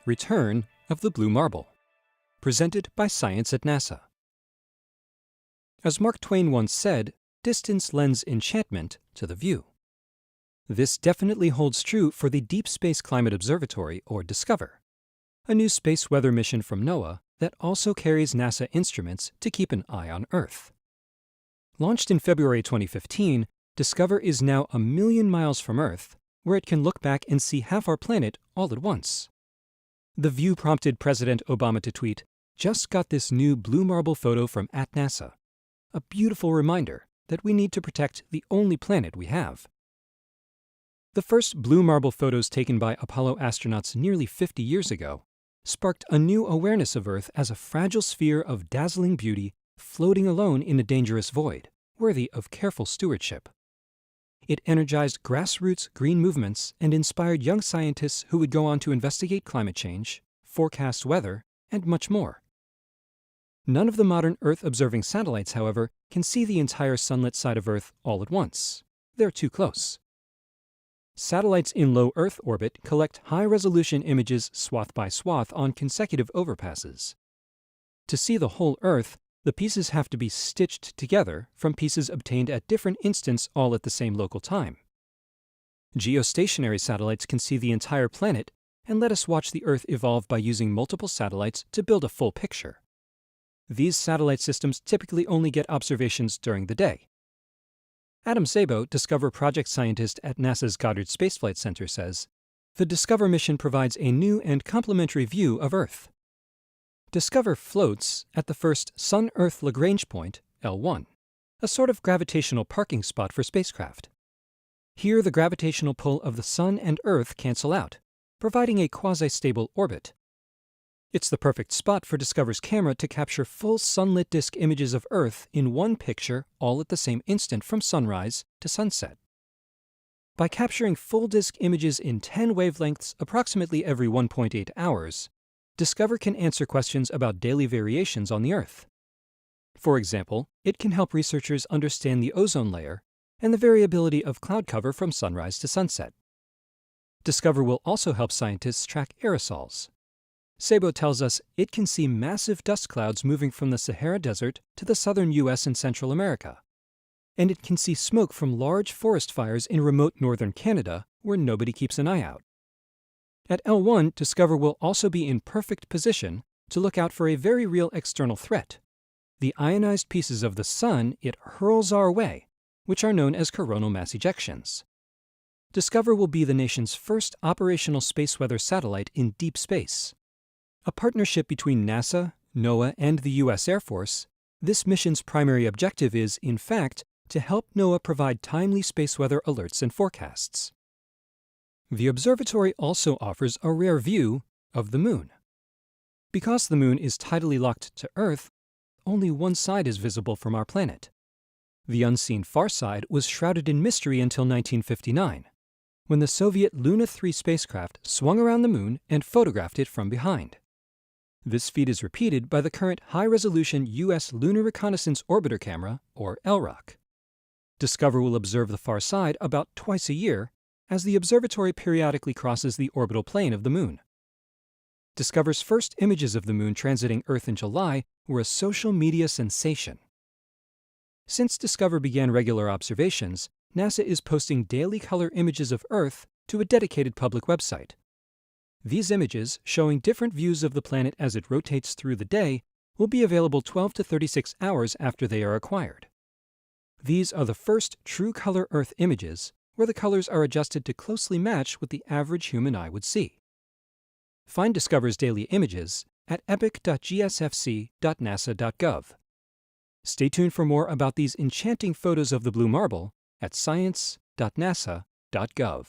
Return of the Blue Marble, presented by Science at NASA. As Mark Twain once said, distance lends enchantment to the view. This definitely holds true for the Deep Space Climate Observatory, or DSCOVR, a new space weather mission from NOAA that also carries NASA instruments to keep an eye on Earth. Launched in February 2015, DSCOVR is now 1 million miles from Earth, where it can look back and see half our planet all at once. The view prompted President Obama to tweet, "Just got this new blue marble photo from @NASA. A beautiful reminder that we need to protect the only planet we have." The first blue marble photos taken by Apollo astronauts nearly 50 years ago sparked a new awareness of Earth as a fragile sphere of dazzling beauty floating alone in a dangerous void, worthy of careful stewardship. It energized grassroots green movements and inspired young scientists who would go on to investigate climate change, forecast weather, and much more. None of the modern Earth-observing satellites, however, can see the entire sunlit side of Earth all at once. They're too close. Satellites in low Earth orbit collect high-resolution images swath by swath on consecutive overpasses. To see the whole Earth, the pieces have to be stitched together from pieces obtained at different instants all at the same local time. Geostationary satellites can see the entire planet and let us watch the Earth evolve by using multiple satellites to build a full picture. These satellite systems typically only get observations during the day. Adam Szabo, DSCOVR project scientist at NASA's Goddard Space Flight Center, says, "The DSCOVR mission provides a new and complementary view of Earth. DSCOVR floats at the first Sun-Earth Lagrange point, L1, a sort of gravitational parking spot for spacecraft. Here the gravitational pull of the Sun and Earth cancel out, providing a quasi-stable orbit. It's the perfect spot for DSCOVR's camera to capture full sunlit disk images of Earth in one picture all at the same instant from sunrise to sunset. By capturing full disk images in 10 wavelengths approximately every 1.8 hours, DSCOVR can answer questions about daily variations on the Earth. For example, it can help researchers understand the ozone layer and the variability of cloud cover from sunrise to sunset. DSCOVR will also help scientists track aerosols. Szabo tells us it can see massive dust clouds moving from the Sahara Desert to the southern US and Central America. And it can see smoke from large forest fires in remote northern Canada where nobody keeps an eye out. At L1, DSCOVR will also be in perfect position to look out for a very real external threat: the ionized pieces of the Sun it hurls our way, which are known as coronal mass ejections. DSCOVR will be the nation's first operational space weather satellite in deep space. A partnership between NASA, NOAA, and the U.S. Air Force, this mission's primary objective is, in fact, to help NOAA provide timely space weather alerts and forecasts. The observatory also offers a rare view of the Moon. Because the Moon is tidally locked to Earth, only one side is visible from our planet. The unseen far side was shrouded in mystery until 1959, when the Soviet Luna 3 spacecraft swung around the Moon and photographed it from behind. This feat is repeated by the current high-resolution U.S. Lunar Reconnaissance Orbiter Camera, or LROC. DSCOVR will observe the far side about twice a year, as the observatory periodically crosses the orbital plane of the Moon. DSCOVR's first images of the Moon transiting Earth in July were a social media sensation. Since DSCOVR began regular observations, NASA is posting daily color images of Earth to a dedicated public website. These images, showing different views of the planet as it rotates through the day, will be available 12 to 36 hours after they are acquired. These are the first true color Earth images, where the colors are adjusted to closely match what the average human eye would see. Find DSCOVR's daily images at epic.gsfc.nasa.gov. Stay tuned for more about these enchanting photos of the blue marble at science.nasa.gov.